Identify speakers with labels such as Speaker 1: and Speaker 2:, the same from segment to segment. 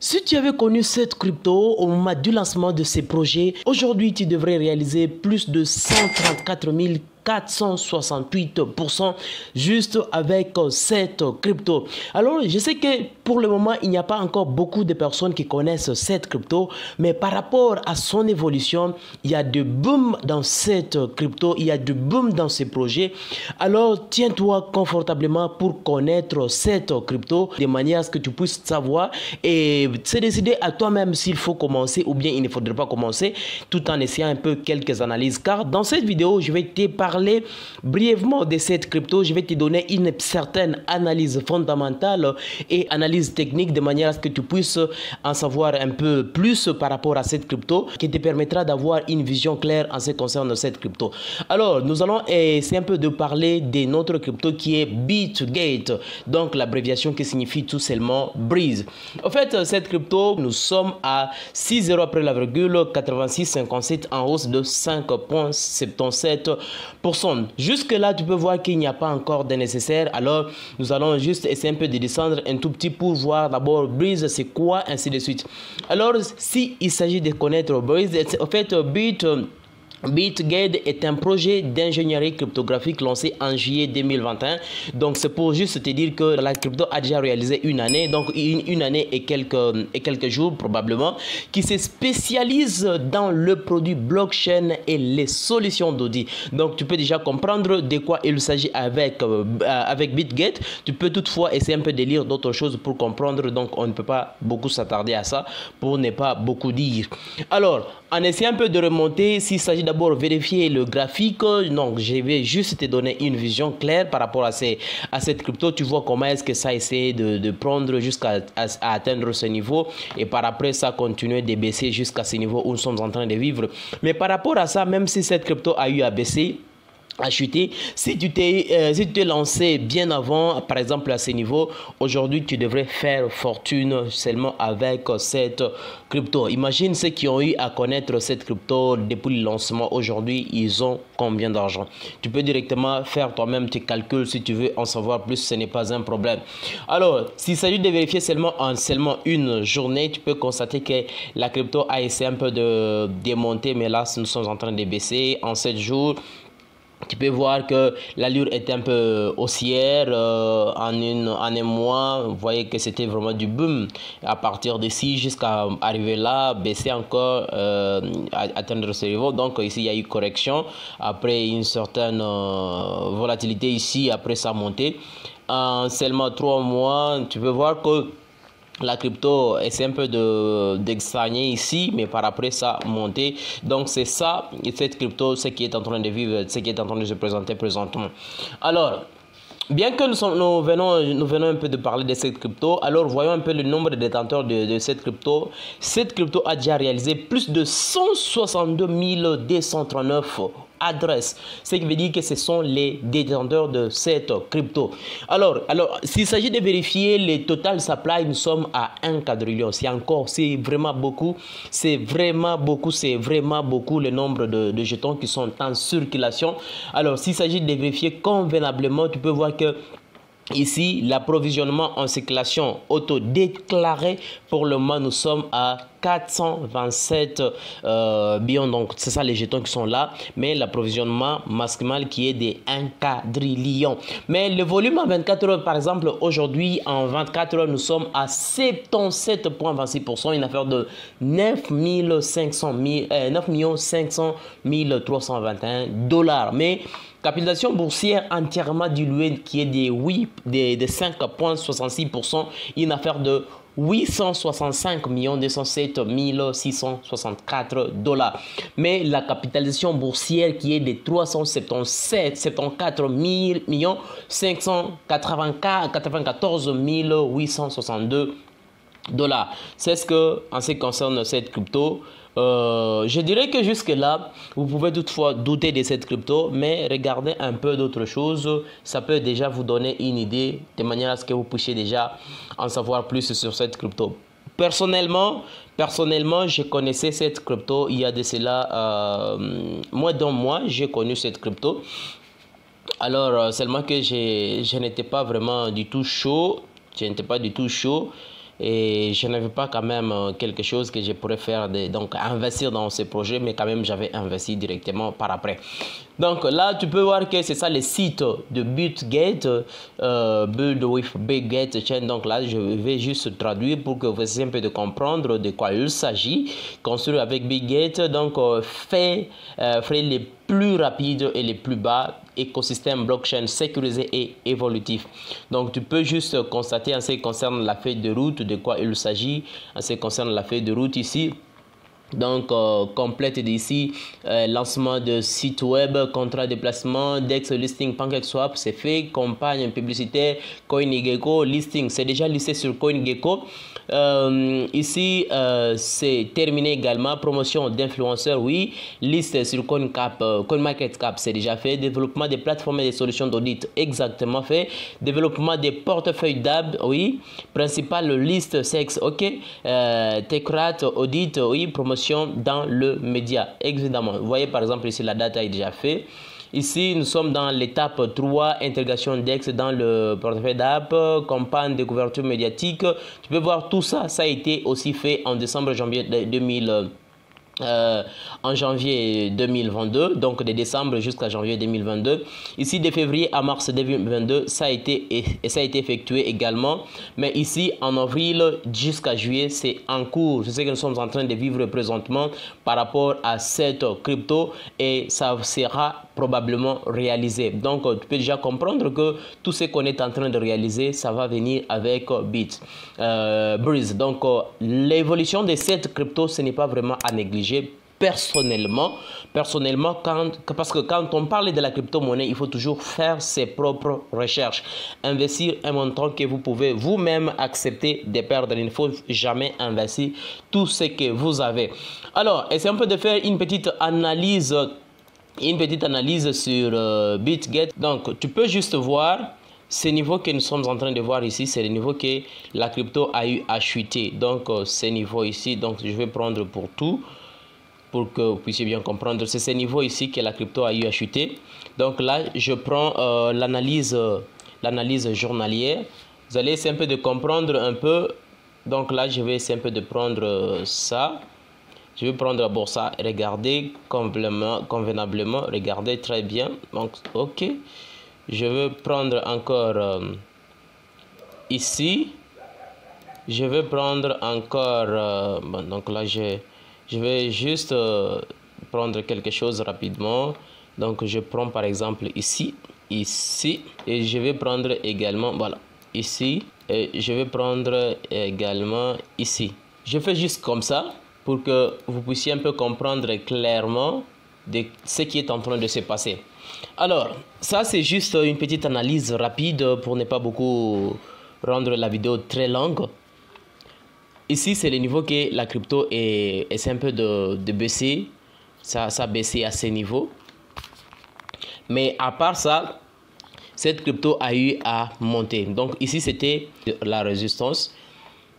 Speaker 1: Si tu avais connu cette crypto au moment du lancement de ces projets, aujourd'hui tu devrais réaliser plus de 134 468% juste avec cette crypto. Alors, je sais que pour le moment, il n'y a pas encore beaucoup de personnes qui connaissent cette crypto, mais par rapport à son évolution, il y a de boom dans cette crypto, il y a de boom dans ces projets. Alors, tiens-toi confortablement pour connaître cette crypto de manière à ce que tu puisses savoir et se décider à toi-même s'il faut commencer ou bien il ne faudrait pas commencer, tout en essayant un peu quelques analyses. Car dans cette vidéo, je vais te parler brièvement de cette crypto. Je vais te donner une certaine analyse fondamentale et analyse technique de manière à ce que tu puisses en savoir un peu plus par rapport à cette crypto qui te permettra d'avoir une vision claire en ce qui concerne cette crypto. Alors, nous allons essayer un peu de parler de notre crypto qui est BitGate, donc l'abréviation qui signifie tout simplement Breeze. En fait, cette crypto, nous sommes à 6 € après la virgule, 86,57 en hausse de 5,77%. Jusque là, tu peux voir qu'il n'y a pas encore de nécessaire. Alors, nous allons juste essayer un peu de descendre un tout petit pour voir d'abord Breeze, c'est quoi, ainsi de suite. Alors, s'il s'agit de connaître Breeze, en fait, BitGate est un projet d'ingénierie cryptographique lancé en juillet 2021. Donc, c'est pour juste te dire que la crypto a déjà réalisé une année, donc une année et quelques jours probablement, qui se spécialise dans le produit blockchain et les solutions d'audit. Donc, tu peux déjà comprendre de quoi il s'agit avec BitGate. Tu peux toutefois essayer un peu de lire d'autres choses pour comprendre. Donc, on ne peut pas beaucoup s'attarder à ça pour ne pas beaucoup dire. Alors, en essayant un peu de remonter, s'il s'agit d'abord vérifier le graphique, donc je vais juste te donner une vision claire par rapport à cette crypto. Tu vois comment est-ce que ça essaie de prendre jusqu'à atteindre ce niveau et par après ça continuer de baisser jusqu'à ce niveau où nous sommes en train de vivre. Mais par rapport à ça, même si cette crypto a eu à baisser, à chuter, si tu t'es lancé bien avant, par exemple à ce niveau, aujourd'hui tu devrais faire fortune seulement avec cette crypto. Imagine ceux qui ont eu à connaître cette crypto depuis le lancement. Aujourd'hui, ils ont combien d'argent? Tu peux directement faire toi-même tes calculs si tu veux en savoir plus, ce n'est pas un problème. Alors, s'il s'agit de vérifier seulement en une journée, tu peux constater que la crypto a essayé un peu de démonter, mais là nous sommes en train de baisser en 7 jours. Tu peux voir que l'allure est un peu haussière en un mois. Vous voyez que c'était vraiment du boom. À partir d'ici jusqu'à arriver là, baisser encore, atteindre ce niveau. Donc ici, il y a eu correction. Après une certaine volatilité ici, après ça montée. En seulement 3 mois, tu peux voir que la crypto essaie un peu d'extraigner ici, mais par après ça monter. Donc c'est ça, cette crypto, ce qui est en train de vivre, ce qui est en train de se présenter présentement. Alors, bien que nous venons un peu de parler de cette crypto, alors voyons un peu le nombre de détenteurs de cette crypto. Cette crypto a déjà réalisé plus de 162 239 adresses, ce qui veut dire que ce sont les détenteurs de cette crypto. Alors s'il s'agit de vérifier les total supply, nous sommes à 1 quadrillion. C'est vraiment beaucoup le nombre de jetons qui sont en circulation. Alors s'il s'agit de vérifier convenablement, tu peux voir que ici, l'approvisionnement en circulation auto-déclaré, pour le moment, nous sommes à 427 billions. Donc, c'est ça les jetons qui sont là. Mais l'approvisionnement maximal qui est de 1 quadrillion. Mais le volume en 24 heures, par exemple, aujourd'hui, en 24 heures, nous sommes à 77,26%. Une affaire de 9 500 321 $. Mais capitalisation boursière entièrement diluée qui est de 5,66%, une affaire de 865 207 664 $. Mais la capitalisation boursière qui est de 374 594 862 $. C'est ce que, en ce qui concerne cette crypto, je dirais que jusque là, vous pouvez toutefois douter de cette crypto, mais regardez un peu d'autres choses. Ça peut déjà vous donner une idée de manière à ce que vous puissiez déjà en savoir plus sur cette crypto. Personnellement, je connaissais cette crypto il y a de cela moins d'un mois. J'ai connu cette crypto. Alors, seulement que je n'étais pas vraiment du tout chaud. et je n'avais pas quand même quelque chose que je pourrais faire, donc investir dans ce projet, mais quand même j'avais investi directement par après. Donc là, tu peux voir que c'est ça le site de BitGate, Build with BitGate Chain. Donc là, je vais juste traduire pour que vous ayez un peu de comprendre de quoi il s'agit. Construire avec BitGate, donc fait les plus rapides et les plus bas, écosystème blockchain sécurisé et évolutif. Donc tu peux juste constater en ce qui concerne la feuille de route de quoi il s'agit, en ce qui concerne la feuille de route ici. Donc, complète d'ici, lancement de site web, contrat de placement, DEX listing, PancakeSwap, c'est fait, campagne publicitaire, CoinGecko, listing, c'est déjà listé sur CoinGecko. Ici, c'est terminé également, promotion d'influenceurs, oui, liste sur CoinMarketCap, c'est déjà fait, développement des plateformes et des solutions d'audit, exactement fait, développement des portefeuilles DAB, oui, principal liste sexe, ok, Techrat, audit, oui, promotion dans le média, évidemment. Vous voyez par exemple ici la data est déjà fait. Ici nous sommes dans l'étape 3, intégration DEX dans le portefeuille d'app, campagne de couverture médiatique. Tu peux voir tout ça, ça a été aussi fait en janvier 2022, donc de décembre jusqu'à janvier 2022. Ici de février à mars 2022, ça a été effectué également. Mais ici en avril jusqu'à juillet, c'est en cours. Je sais que nous sommes en train de vivre présentement par rapport à cette crypto et ça sera probablement réalisé. Donc tu peux déjà comprendre que tout ce qu'on est en train de réaliser, ça va venir avec Breeze. Donc l'évolution de cette crypto, ce n'est pas vraiment à négliger. Personnellement, parce que quand on parle de la crypto-monnaie, il faut toujours faire ses propres recherches. Investir un montant que vous pouvez vous-même accepter de perdre. Il ne faut jamais investir tout ce que vous avez. Alors, essayons un peu de faire une petite analyse sur BitGate. Donc, tu peux juste voir ce niveau que nous sommes en train de voir ici, c'est le niveau que la crypto a eu à chuter. Donc, ce niveau ici, donc je vais prendre pour tout, pour que vous puissiez bien comprendre. C'est ce niveau ici que la crypto a eu à chuter. Donc là, je prends l'analyse journalière. Vous allez essayer un peu de comprendre un peu. Donc là, je vais essayer un peu de prendre ça. Je vais prendre d'abord ça, regardez convenablement, regardez très bien. Donc, ok. Je vais prendre encore ici. Je vais prendre encore... bon, donc là, je vais juste prendre quelque chose rapidement. Donc, je prends par exemple ici. Et je vais prendre également, voilà, ici. Et je vais prendre également ici. Je fais juste comme ça pour que vous puissiez un peu comprendre clairement de ce qui est en train de se passer. Alors, ça c'est juste une petite analyse rapide pour ne pas beaucoup rendre la vidéo très longue. Ici, c'est le niveau que la crypto essaie un peu de baisser. Ça a baissé à ce niveau. Mais à part ça, cette crypto a eu à monter. Donc ici, c'était la résistance.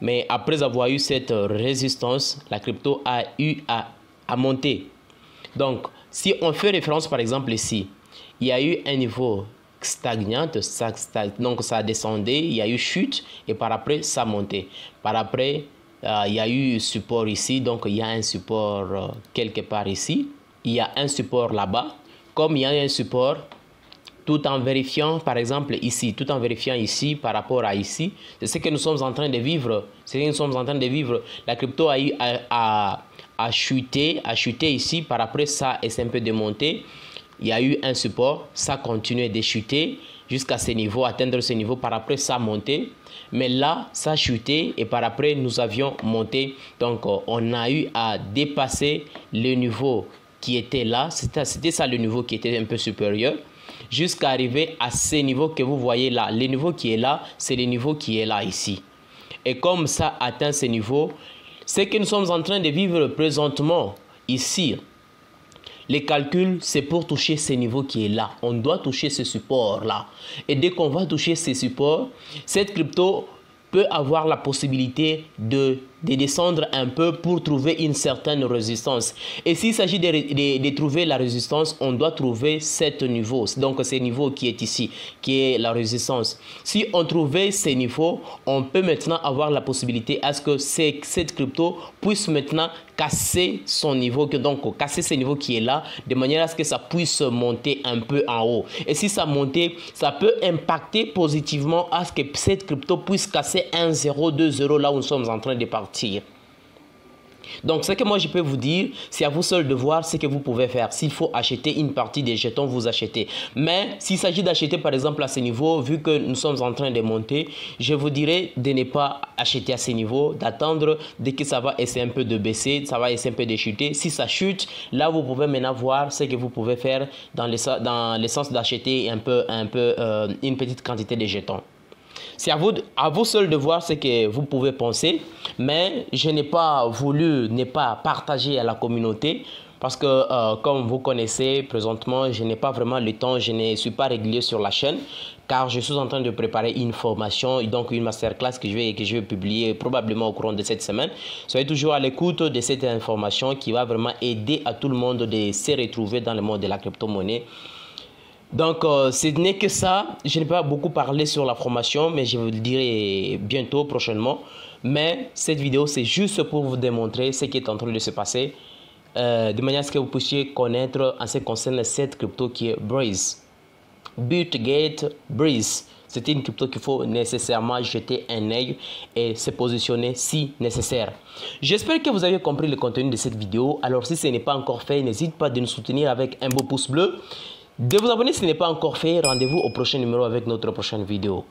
Speaker 1: Mais après avoir eu cette résistance, la crypto a eu à monter. Donc, si on fait référence par exemple ici, il y a eu un niveau stagnant, donc ça descendait, il y a eu chute et par après ça montait. Par après, il y a eu support ici, donc il y a un support quelque part ici. Il y a un support là-bas. Comme il y a un support, tout en vérifiant, par exemple ici, tout en vérifiant ici par rapport à ici, c'est ce que nous sommes en train de vivre. C'est ce que nous sommes en train de vivre. La crypto a eu à chuter ici, par après ça est un peu démonté. Il y a eu un support, ça continue de chuter jusqu'à ce niveau, atteindre ce niveau, par après ça a monté. Mais là, ça a chuté et par après nous avions monté. Donc on a eu à dépasser le niveau qui était là. C'était ça le niveau qui était un peu supérieur. Jusqu'à arriver à ce niveau que vous voyez là. Le niveau qui est là, c'est le niveau qui est là ici. Et comme ça atteint ce niveau, ce que nous sommes en train de vivre présentement ici, les calculs, c'est pour toucher ce niveau qui est là. On doit toucher ce support là. Et dès qu'on va toucher ce support, cette crypto peut avoir la possibilité de de descendre un peu pour trouver une certaine résistance. Et s'il s'agit de trouver la résistance, on doit trouver cet niveau. Donc ce niveau qui est ici, qui est la résistance. Si on trouvait ces niveaux, on peut maintenant avoir la possibilité à ce que cette crypto puisse maintenant casser son niveau, donc casser ce niveau qui est là, de manière à ce que ça puisse monter un peu en haut. Et si ça monte, ça peut impacter positivement à ce que cette crypto puisse casser 1,020 là où nous sommes en train de partir. Donc, ce que moi je peux vous dire, c'est à vous seul de voir ce que vous pouvez faire. S'il faut acheter une partie des jetons, vous achetez. Mais s'il s'agit d'acheter par exemple à ce niveau, vu que nous sommes en train de monter, je vous dirais de ne pas acheter à ce niveau, d'attendre dès que ça va essayer un peu de baisser, ça va essayer un peu de chuter. Si ça chute, là vous pouvez maintenant voir ce que vous pouvez faire dans le sens d'acheter une petite quantité de jetons. C'est à vous seul de voir ce que vous pouvez penser, mais je n'ai pas voulu ne pas partager à la communauté parce que comme vous connaissez présentement, je n'ai pas vraiment le temps, je ne suis pas régulier sur la chaîne car je suis en train de préparer une formation, donc une masterclass que je vais publier probablement au courant de cette semaine. Soyez toujours à l'écoute de cette information qui va vraiment aider à tout le monde de se retrouver dans le monde de la crypto-monnaie. Donc, ce n'est que ça. Je n'ai pas beaucoup parlé sur la formation, mais je vous le dirai bientôt, prochainement. Mais cette vidéo, c'est juste pour vous démontrer ce qui est en train de se passer, de manière à ce que vous puissiez connaître en ce qui concerne cette crypto qui est Breeze. Bitgate Breeze. C'est une crypto qu'il faut nécessairement jeter un œil et se positionner si nécessaire. J'espère que vous avez compris le contenu de cette vidéo. Alors, si ce n'est pas encore fait, n'hésitez pas de nous soutenir avec un beau pouce bleu. De vous abonner si ce n'est pas encore fait, rendez-vous au prochain numéro avec notre prochaine vidéo.